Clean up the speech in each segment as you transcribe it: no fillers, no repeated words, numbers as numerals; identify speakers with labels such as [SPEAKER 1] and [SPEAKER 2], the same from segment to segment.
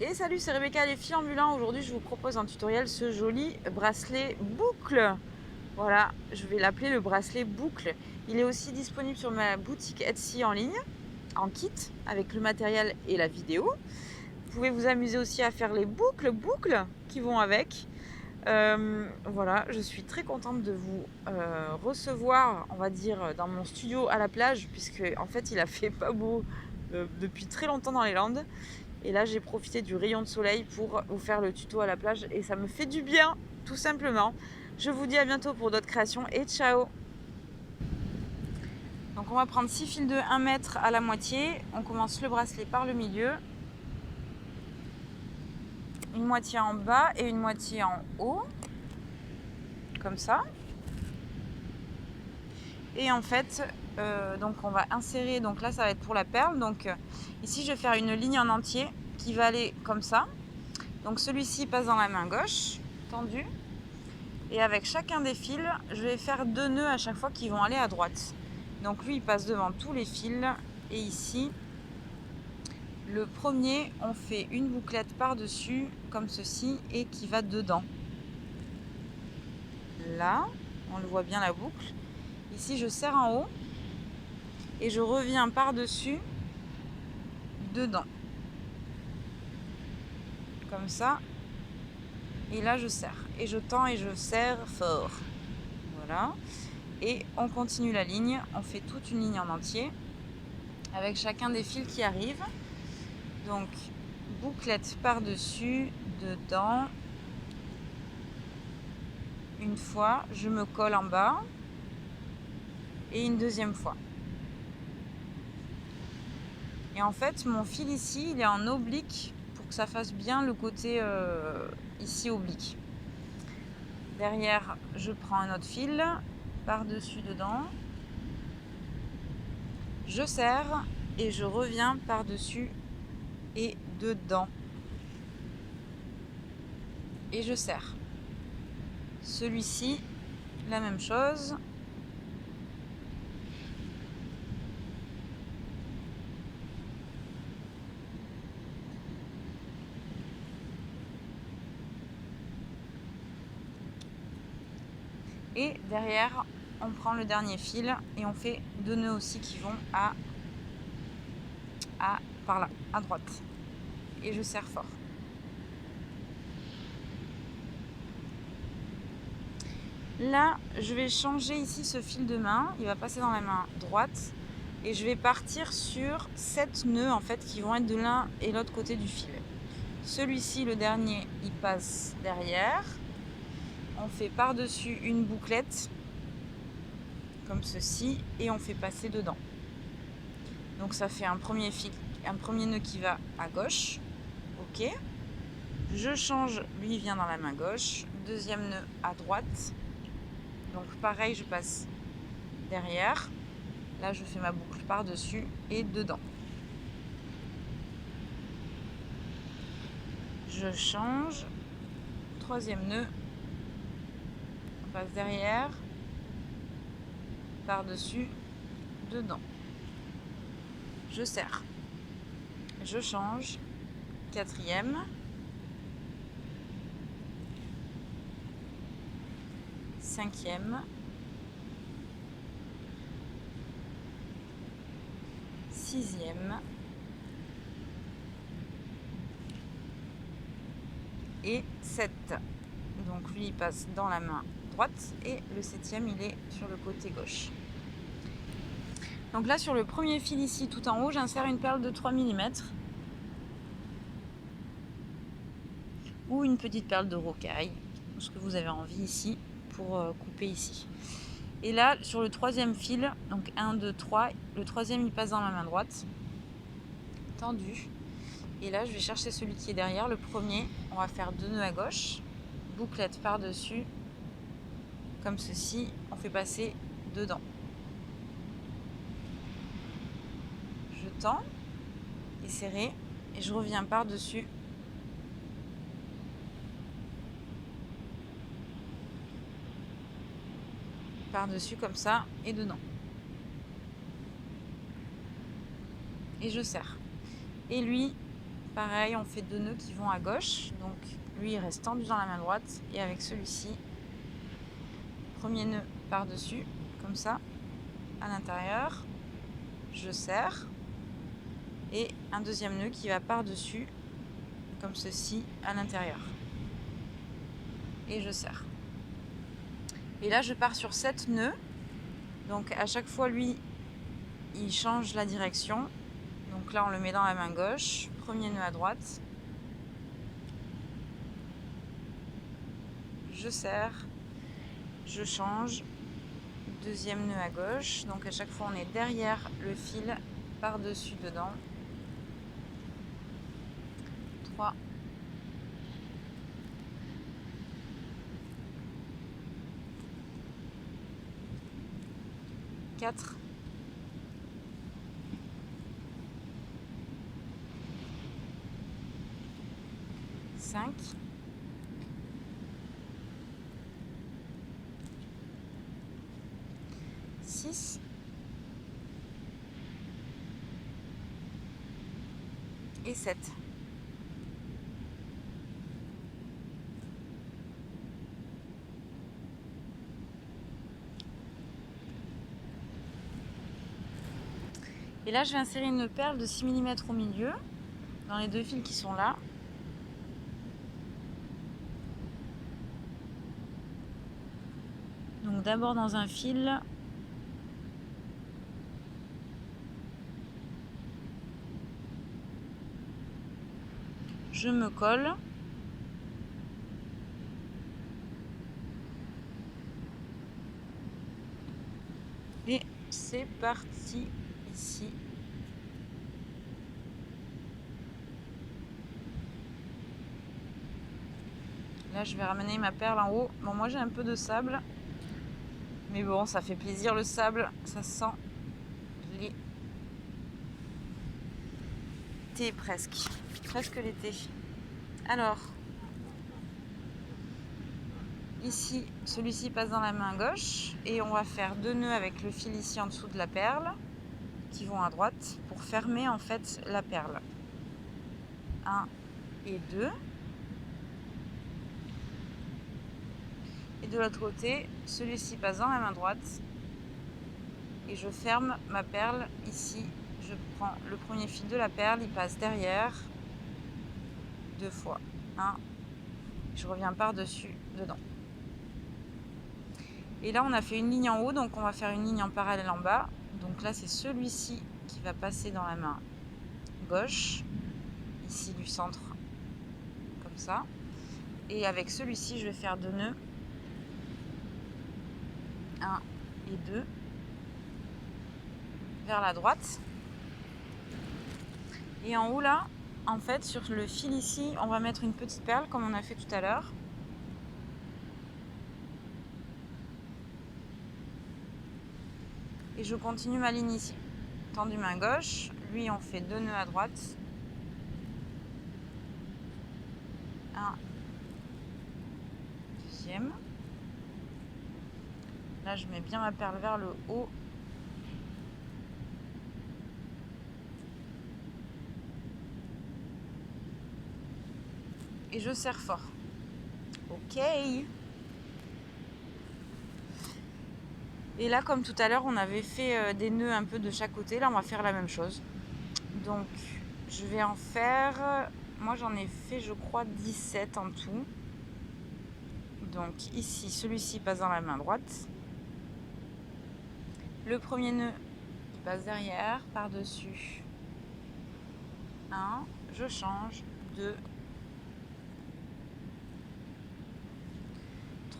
[SPEAKER 1] Et salut, c'est Rebecca les filles ambulants. Aujourd'hui, je vous propose un tutoriel ce joli bracelet boucle. Voilà, je vais l'appeler le bracelet boucle. Il est aussi disponible sur ma boutique Etsy en ligne, en kit, avec le matériel et la vidéo. Vous pouvez vous amuser aussi à faire les boucles qui vont avec. Voilà, je suis très contente de vous recevoir, on va dire, dans mon studio à la plage, puisque en fait, il a fait pas beau depuis très longtemps dans les Landes. Et là, j'ai profité du rayon de soleil pour vous faire le tuto à la plage et ça me fait du bien, tout simplement. Je vous dis à bientôt pour d'autres créations et ciao. Donc on va prendre 6 fils de 1 mètre à la moitié. On commence le bracelet par le milieu. Une moitié en bas et une moitié en haut. Comme ça. Et en fait, donc on va insérer, donc là ça va être pour la perle. Donc ici je vais faire une ligne en entier qui va aller comme ça. Donc celui-ci passe dans la main gauche, tendue. Et avec chacun des fils, je vais faire 2 nœuds à chaque fois qui vont aller à droite. Donc lui, il passe devant tous les fils. Et ici, le premier, on fait une bouclette par-dessus, comme ceci, et qui va dedans. Là, on le voit bien la boucle. Ici, je serre en haut. Et je reviens par-dessus, dedans. Comme ça. Et là, je serre. Et je tends et je serre fort. Voilà. Et on continue la ligne. On fait toute une ligne en entier. Avec chacun des fils qui arrivent. Donc, bouclette par-dessus, dedans. Une fois, je me colle en bas. Et une deuxième fois. Et en fait, mon fil ici, il est en oblique pour que ça fasse bien le côté ici oblique. Derrière, je prends un autre fil par-dessus, dedans. Je serre et je reviens par-dessus et dedans. Et je serre. Celui-ci, la même chose. Et derrière, on prend le dernier fil et on fait 2 nœuds aussi qui vont par là, à droite. Et je serre fort. Là, je vais changer ici ce fil de main. Il va passer dans la main droite. Et je vais partir sur 7 nœuds en fait qui vont être de l'un et l'autre côté du fil. Celui-ci, le dernier, il passe derrière. On fait par-dessus une bouclette, comme ceci, et on fait passer dedans. Donc ça fait un premier nœud qui va à gauche. Ok. Je change, lui il vient dans la main gauche. Deuxième nœud à droite. Donc pareil, je passe derrière. Là, je fais ma boucle par-dessus et dedans. Je change. Troisième nœud. On passe derrière. Par-dessus. Dedans. Je serre. Je change. Quatrième. Cinquième. Sixième. Et 7. Donc lui il passe dans la main droite et le 7e il est sur le côté gauche. Donc là sur le premier fil ici tout en haut, j'insère une perle de 3 mm ou une petite perle de rocaille, ce que vous avez envie ici pour couper ici. Et là sur le troisième fil, donc 1, 2, 3, le troisième il passe dans la main droite, tendu. Et là je vais chercher celui qui est derrière, le premier, on va faire 2 nœuds à gauche, bouclette par-dessus, comme ceci, on fait passer dedans. Je tends et serré et je reviens par-dessus. Par-dessus comme ça et dedans. Et je serre. Et lui, pareil, on fait 2 nœuds qui vont à gauche. Donc lui il reste tendu dans la main droite et avec celui-ci, premier nœud par-dessus, comme ça, à l'intérieur, je serre et un deuxième nœud qui va par-dessus, comme ceci, à l'intérieur. Et je serre. Et là je pars sur 7 nœuds. Donc à chaque fois lui il change la direction. Donc là on le met dans la main gauche, premier nœud à droite, je serre, je change, deuxième nœud à gauche. Donc à chaque fois on est derrière le fil, par-dessus dedans, 3, 4, 5, 6 et 7. Et là je vais insérer une perle de 6 mm au milieu, dans les 2 fils qui sont là. Donc d'abord dans un fil, je me colle. Et c'est parti ici. Là je vais ramener ma perle en haut. Bon moi j'ai un peu de sable. Mais bon ça fait plaisir le sable. Ça sent l'été presque. Presque l'été. Alors. Ici, celui-ci passe dans la main gauche et on va faire 2 nœuds avec le fil ici en dessous de la perle qui vont à droite pour fermer en fait la perle. 1 et 2. Et de l'autre côté, celui-ci passe dans la main droite et je ferme ma perle ici. Je prends le premier fil de la perle, il passe derrière 2 fois. 1, je reviens par-dessus dedans. Et là on a fait une ligne en haut, donc on va faire une ligne en parallèle en bas. Donc là c'est celui-ci qui va passer dans la main gauche, ici du centre, comme ça. Et avec celui-ci je vais faire 2 nœuds, 1 et 2, vers la droite. Et en haut là, en fait sur le fil ici, on va mettre une petite perle comme on a fait tout à l'heure. Et je continue ma ligne ici. Tendu main gauche, lui on fait 2 nœuds à droite. 1, deuxième. Là je mets bien ma perle vers le haut. Et je serre fort. Ok. Et là, comme tout à l'heure, on avait fait des nœuds un peu de chaque côté. Là, on va faire la même chose. Donc, je vais en faire... Moi, j'en ai fait, je crois, 17 en tout. Donc, ici, celui-ci passe dans la main droite. Le premier nœud, il passe derrière, par-dessus. 1, je change. 2,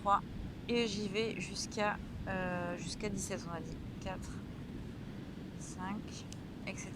[SPEAKER 1] 3, et j'y vais jusqu'à 17, on a dit. 4, 5, etc.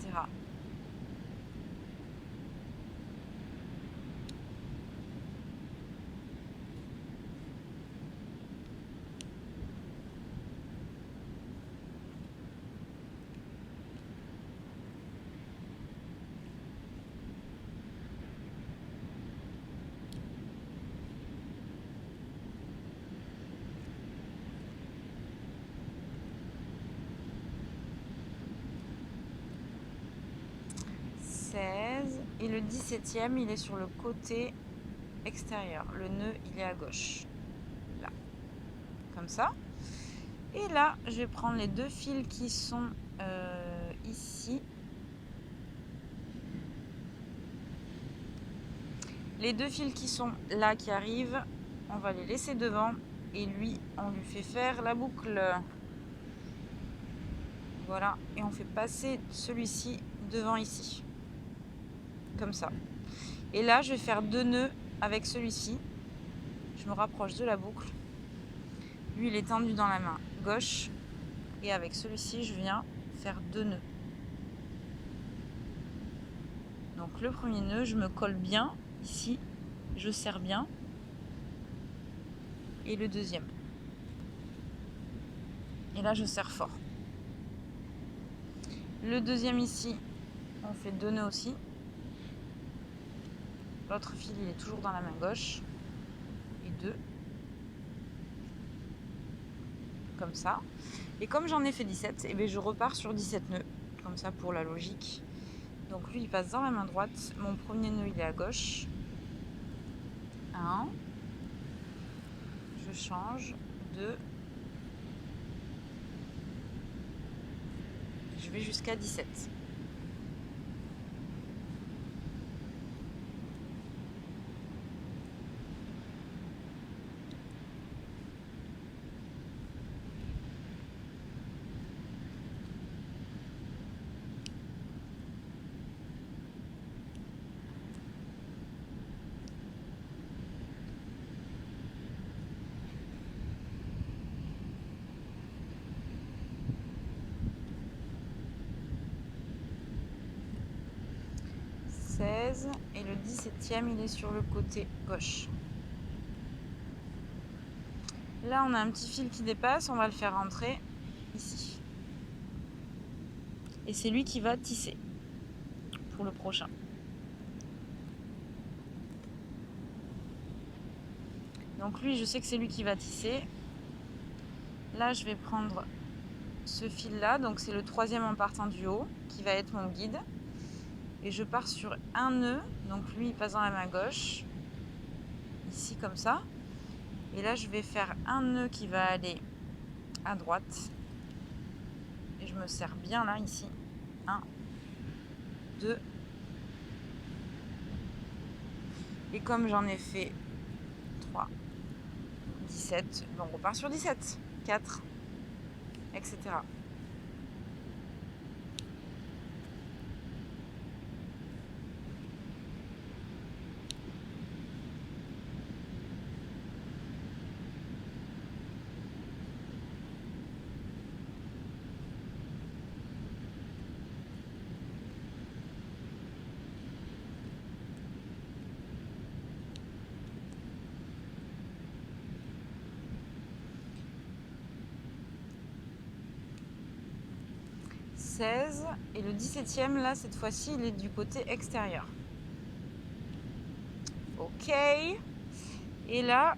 [SPEAKER 1] et le 17e, il est sur le côté extérieur. Le nœud, il est à gauche. Là. Comme ça. Et là, je vais prendre les 2 fils qui sont ici. Les 2 fils qui sont là, qui arrivent, on va les laisser devant. Et lui, on lui fait faire la boucle. Voilà. Et on fait passer celui-ci devant ici. Comme ça. Et là, je vais faire 2 nœuds avec celui-ci. Je me rapproche de la boucle. Lui, il est tendu dans la main gauche. Et avec celui-ci, je viens faire 2 nœuds. Donc le premier nœud, je me colle bien ici. Je serre bien. Et le deuxième. Et là, je serre fort. Le deuxième ici, on fait 2 nœuds aussi. L'autre fil, il est toujours dans la main gauche. Et 2. Comme ça. Et comme j'en ai fait 17, et bien je repars sur 17 nœuds. Comme ça pour la logique. Donc lui, il passe dans la main droite. Mon premier nœud, il est à gauche. 1. Je change. 2. Je vais jusqu'à 17. Et le 17e, il est sur le côté gauche. Là, on a un petit fil qui dépasse, on va le faire rentrer ici. Et c'est lui qui va tisser pour le prochain. Donc lui, je sais que c'est lui qui va tisser. Là, je vais prendre ce fil-là, donc c'est le 3e en partant du haut, qui va être mon guide. Et je pars sur un nœud, donc lui il passe dans la main gauche, ici comme ça. Et là je vais faire un nœud qui va aller à droite. Et je me serre bien là, ici. 1, 2. Et comme j'en ai fait 3, 17, on repart sur 17, 4, etc. 16 et le 17e là cette fois-ci il est du côté extérieur. Ok. Et là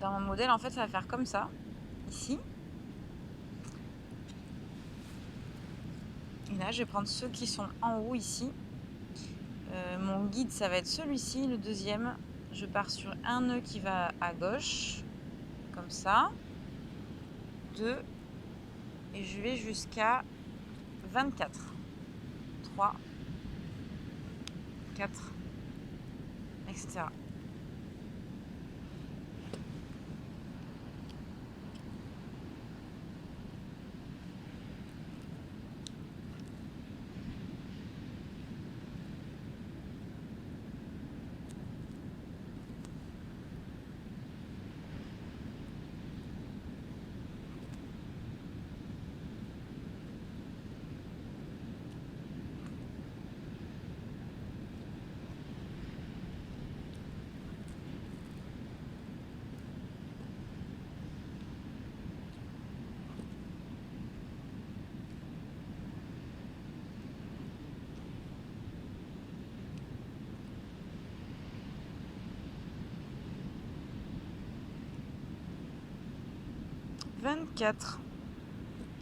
[SPEAKER 1] dans mon modèle en fait ça va faire comme ça ici. Et là je vais prendre ceux qui sont en haut ici. Mon guide ça va être celui-ci, le deuxième. Je pars sur un nœud qui va à gauche comme ça. 2 et je vais jusqu'à 24. 3, 4, etc.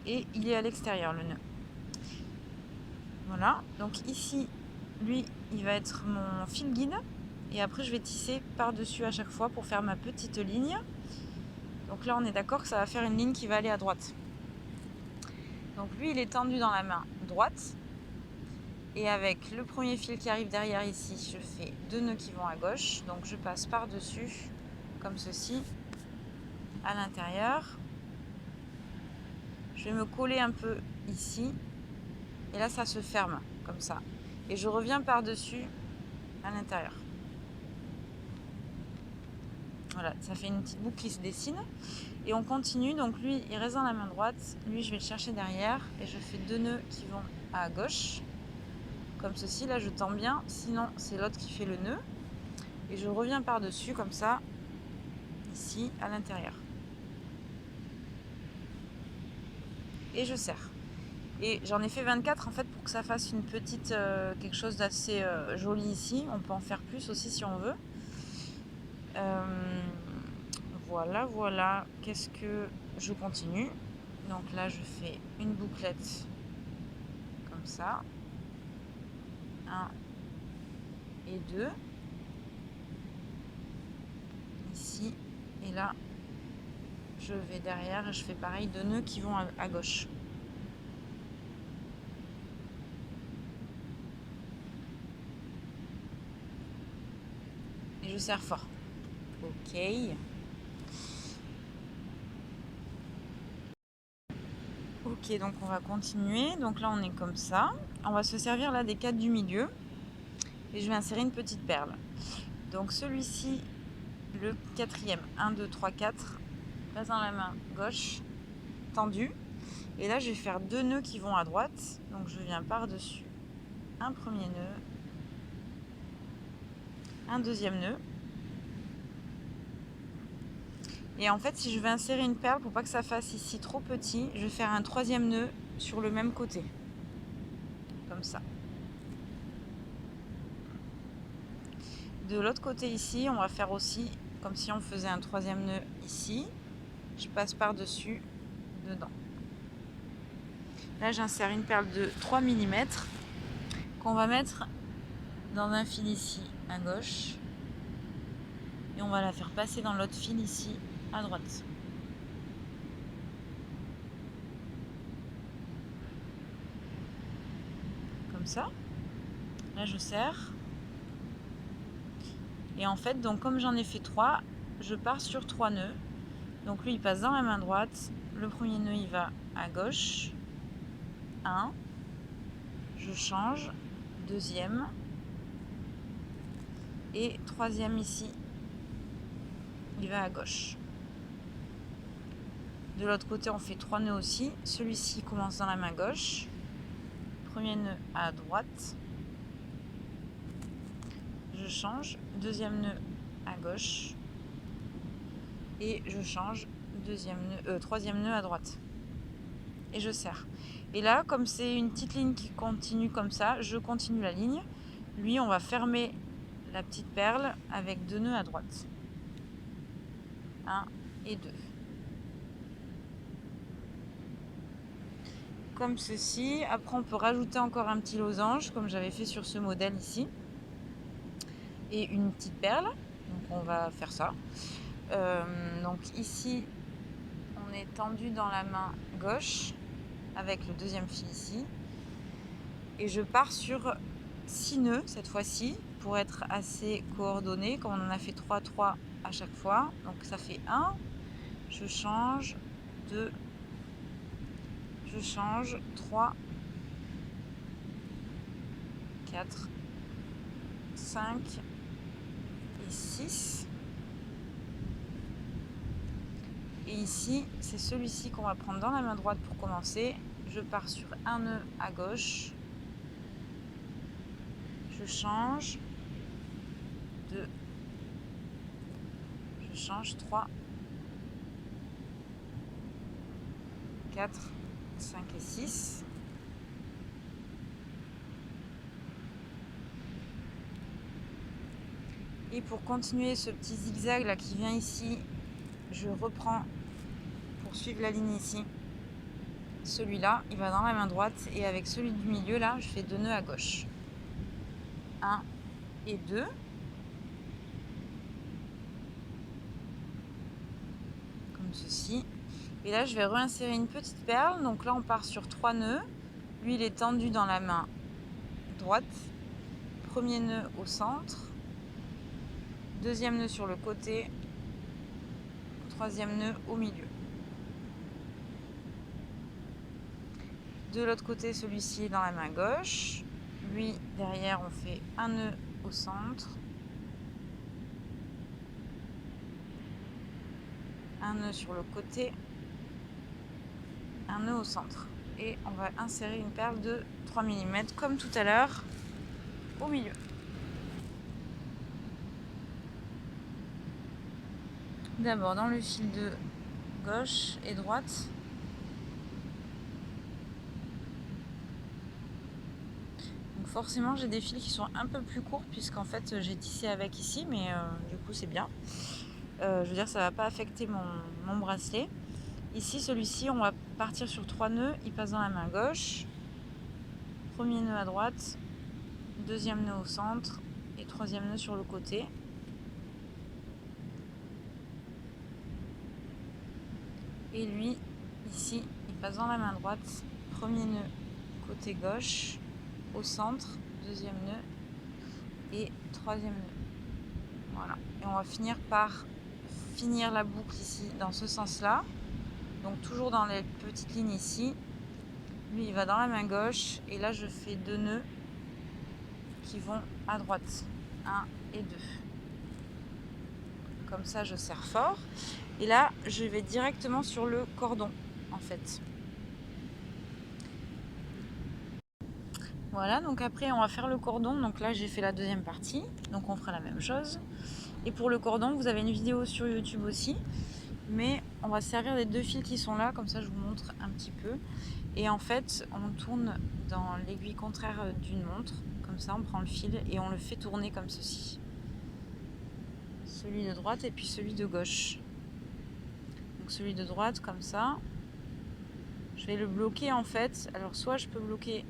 [SPEAKER 1] Et il est à l'extérieur le nœud. Voilà, donc ici, lui, il va être mon fil guide. Et après, je vais tisser par-dessus à chaque fois pour faire ma petite ligne. Donc là, on est d'accord que ça va faire une ligne qui va aller à droite. Donc lui, il est tendu dans la main droite. Et avec le premier fil qui arrive derrière ici, je fais 2 nœuds qui vont à gauche. Donc je passe par-dessus, comme ceci, à l'intérieur. Je vais me coller un peu ici. Et là, ça se ferme, comme ça. Et je reviens par-dessus, à l'intérieur. Voilà, ça fait une petite boucle qui se dessine. Et on continue, donc lui, il reste dans la main droite. Lui, je vais le chercher derrière. Et je fais 2 nœuds qui vont à gauche. Comme ceci, là, je tends bien. Sinon, c'est l'autre qui fait le nœud. Et je reviens par-dessus, comme ça, ici, à l'intérieur. Et je serre. Et j'en ai fait 24, en fait, pour que ça fasse une petite... quelque chose d'assez joli ici. On peut en faire plus aussi, si on veut. Voilà, voilà. Qu'est-ce que je continue? Donc là, je fais une bouclette comme ça. 1 et 2. Ici. Et là, je vais derrière et je fais pareil, 2 nœuds qui vont à gauche. Et je serre fort. Ok. Ok, donc on va continuer. Donc là, on est comme ça. On va se servir là des 4 du milieu. Et je vais insérer une petite perle. Donc celui-ci, le quatrième, 1, 2, 3, 4, passe dans la main gauche, tendue. Et là, je vais faire 2 nœuds qui vont à droite. Donc je viens par-dessus un premier nœud, un deuxième nœud. Et en fait, si je veux insérer une perle, pour pas que ça fasse ici trop petit, je vais faire un troisième nœud sur le même côté. Comme ça. De l'autre côté ici, on va faire aussi comme si on faisait un troisième nœud ici. Je passe par-dessus, dedans. Là, j'insère une perle de 3 mm qu'on va mettre dans un fil ici à gauche. Et on va la faire passer dans l'autre fil ici à droite. Comme ça. Là, je serre. Et en fait, donc comme j'en ai fait 3, je pars sur 3 nœuds. Donc lui, il passe dans la main droite. Le premier nœud, il va à gauche. 1. Je change. Deuxième. Et troisième ici, il va à gauche. De l'autre côté, on fait 3 nœuds aussi. Celui-ci commence dans la main gauche. Premier nœud à droite. Je change. Deuxième nœud à gauche. Et je change. Troisième nœud à droite. Et je serre. Et là, comme c'est une petite ligne qui continue comme ça, je continue la ligne. Lui, on va fermer la petite perle avec 2 nœuds à droite. 1 et 2. Comme ceci. Après, on peut rajouter encore un petit losange, comme j'avais fait sur ce modèle ici. Et une petite perle. Donc, on va faire ça. Donc, ici, on est tendu dans la main gauche, avec le deuxième fil ici. Et je pars sur 6 nœuds, cette fois-ci, pour être assez coordonné, comme on en a fait 3, 3 à chaque fois. Donc, ça fait 1. Je change. 2. Je change. 3, 4, 5 et 6. Et ici, c'est celui-ci qu'on va prendre dans la main droite pour commencer. Je pars sur un nœud à gauche. Je change. 2. Je change. 3, 4, 5 et 6. Et pour continuer ce petit zigzag là qui vient ici, je reprends pour suivre la ligne ici. celui-là, il va dans la main droite et avec celui du milieu, là, je fais 2 nœuds à gauche. 1 et 2. Comme ceci. Et là, je vais réinsérer une petite perle. Donc là, on part sur 3 nœuds. Lui, il est tendu dans la main droite. Premier nœud au centre. Deuxième nœud sur le côté. Troisième nœud au milieu. De l'autre côté, celui-ci est dans la main gauche. Lui, derrière, on fait un nœud au centre. Un nœud sur le côté. Un nœud au centre. Et on va insérer une perle de 3 mm comme tout à l'heure au milieu. D'abord dans le fil de gauche et droite. Donc forcément j'ai des fils qui sont un peu plus courts puisqu'en fait j'ai tissé avec ici, mais du coup c'est bien. Je veux dire, ça va pas affecter mon bracelet. Ici, celui-ci, on va partir sur 3 nœuds. Il passe dans la main gauche. Premier nœud à droite. Deuxième nœud au centre. Et troisième nœud sur le côté. Et lui, ici, il passe dans la main droite. Premier nœud côté gauche. Au centre. Deuxième nœud. Et troisième nœud. Voilà. Et on va finir par finir la boucle ici dans ce sens-là. Donc toujours dans les petites lignes ici. Lui, il va dans la main gauche. Et là, je fais 2 nœuds qui vont à droite. 1 et 2. Comme ça, je serre fort. Et là, je vais directement sur le cordon, en fait. Voilà, donc après, on va faire le cordon. Donc là, j'ai fait la deuxième partie. Donc on fera la même chose. Et pour le cordon, vous avez une vidéo sur YouTube aussi. Mais on va se servir des 2 fils qui sont là. Comme ça, je vous montre un petit peu. Et en fait, on tourne dans l'aiguille contraire d'une montre. Comme ça, on prend le fil et on le fait tourner comme ceci. Celui de droite et puis celui de gauche. Donc celui de droite, comme ça. Je vais le bloquer en fait. Alors soit je peux bloquer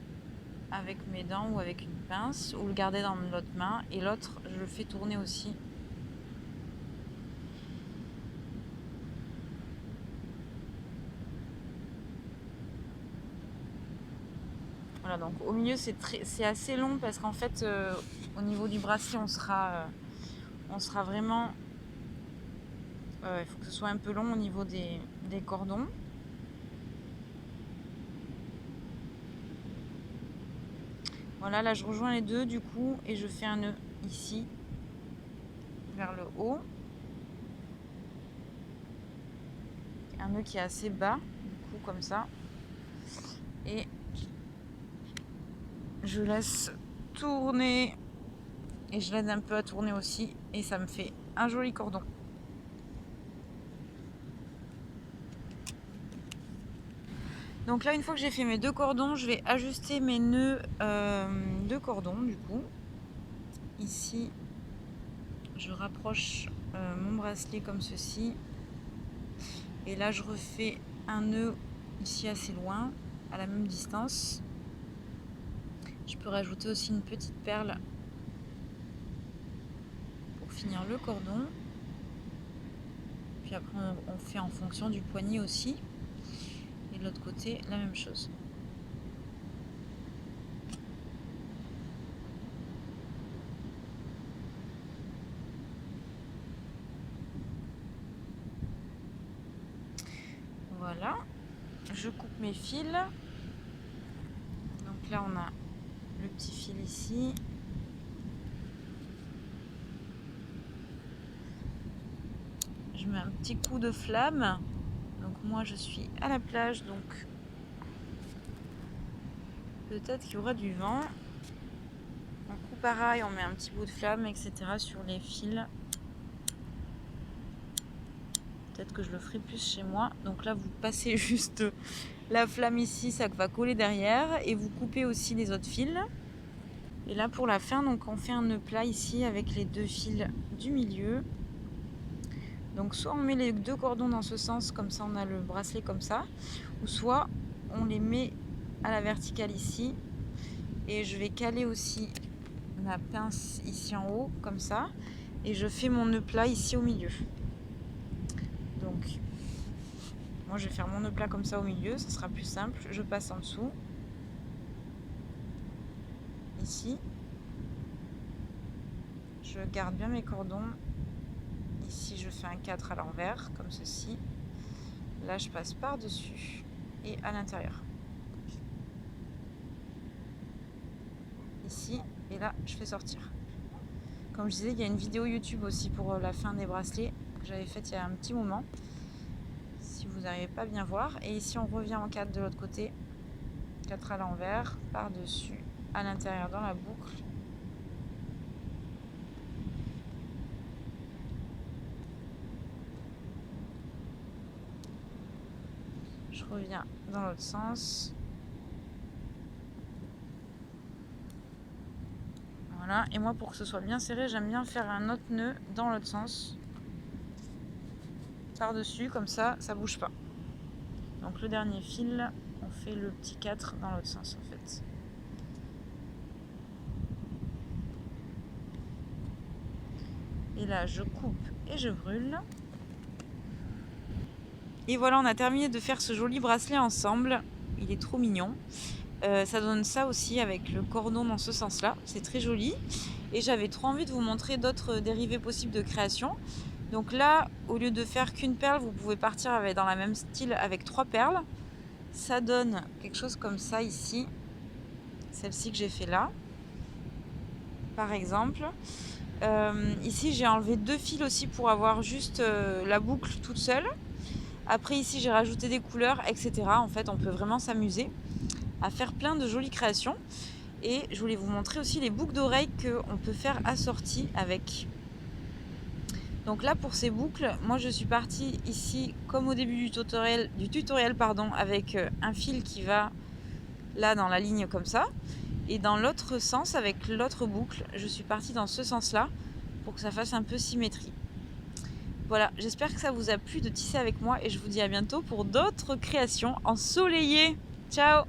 [SPEAKER 1] avec mes dents ou avec une pince, ou le garder dans l'autre main. Et l'autre, je le fais tourner aussi. Voilà, donc au milieu c'est assez long parce qu'en fait au niveau du bracelet on sera vraiment, il faut que ce soit un peu long au niveau des cordons. Voilà, là je rejoins les deux du coup et je fais un nœud ici vers le haut. Un nœud qui est assez bas, du coup comme ça. Et je laisse tourner et je l'aide un peu à tourner aussi et ça me fait un joli cordon. Donc là, une fois que j'ai fait mes 2 cordons, je vais ajuster mes nœuds de cordon du coup. Ici, je rapproche mon bracelet comme ceci. Et là, je refais un nœud ici assez loin, à la même distance. Je peux rajouter aussi une petite perle pour finir le cordon. Puis après, on fait en fonction du poignet aussi. Et de l'autre côté, la même chose. Voilà. Je coupe mes fils. Donc là, on a le petit fil ici. Je mets un petit coup de flamme. Donc moi je suis à la plage, donc peut-être qu'il y aura du vent. On coupe pareil, on met un petit bout de flamme, etc. sur les fils. Peut-être que je le ferai plus chez moi. Donc là vous passez juste la flamme ici, ça va coller derrière. Et vous coupez aussi les autres fils. Et là pour la fin, donc on fait un nœud plat ici avec les 2 fils du milieu. Donc soit on met les 2 cordons dans ce sens, comme ça on a le bracelet comme ça, ou soit on les met à la verticale ici. Et je vais caler aussi ma pince ici en haut, comme ça. Et je fais mon nœud plat ici au milieu. Donc, moi je vais faire mon nœud plat comme ça au milieu, ça sera plus simple. Je passe en dessous. Ici. Je garde bien mes cordons. Ici, je fais un 4 à l'envers, comme ceci. Là, je passe par-dessus et à l'intérieur. Ici, et là, je fais sortir. Comme je disais, il y a une vidéo YouTube aussi pour la fin des bracelets que j'avais faite il y a un petit moment. Si vous n'arrivez pas à bien voir. Et ici, on revient en 4 de l'autre côté. 4 à l'envers, par-dessus, à l'intérieur dans la boucle. Je reviens dans l'autre sens. Voilà. Et moi, pour que ce soit bien serré, j'aime bien faire un autre nœud dans l'autre sens. Par-dessus, comme ça, ça bouge pas. Donc le dernier fil, on fait le petit 4 dans l'autre sens en fait. Et là, je coupe et je brûle. Et voilà, on a terminé de faire ce joli bracelet ensemble. Il est trop mignon. Ça donne ça aussi avec le cordon dans ce sens-là. C'est très joli. Et j'avais trop envie de vous montrer d'autres dérivés possibles de création. Donc là, au lieu de faire qu'une perle, vous pouvez partir dans la même style avec 3 perles. Ça donne quelque chose comme ça ici. Celle-ci que j'ai fait là. Par exemple. Ici, j'ai enlevé 2 fils aussi pour avoir juste la boucle toute seule. Après, ici, j'ai rajouté des couleurs, etc. En fait, on peut vraiment s'amuser à faire plein de jolies créations. Et je voulais vous montrer aussi les boucles d'oreilles qu'on peut faire assorties avec. Donc là, pour ces boucles, moi, je suis partie ici, comme au début du tutoriel, avec un fil qui va là dans la ligne comme ça. Et dans l'autre sens, avec l'autre boucle, je suis partie dans ce sens-là pour que ça fasse un peu symétrie. Voilà, j'espère que ça vous a plu de tisser avec moi et je vous dis à bientôt pour d'autres créations ensoleillées. Ciao!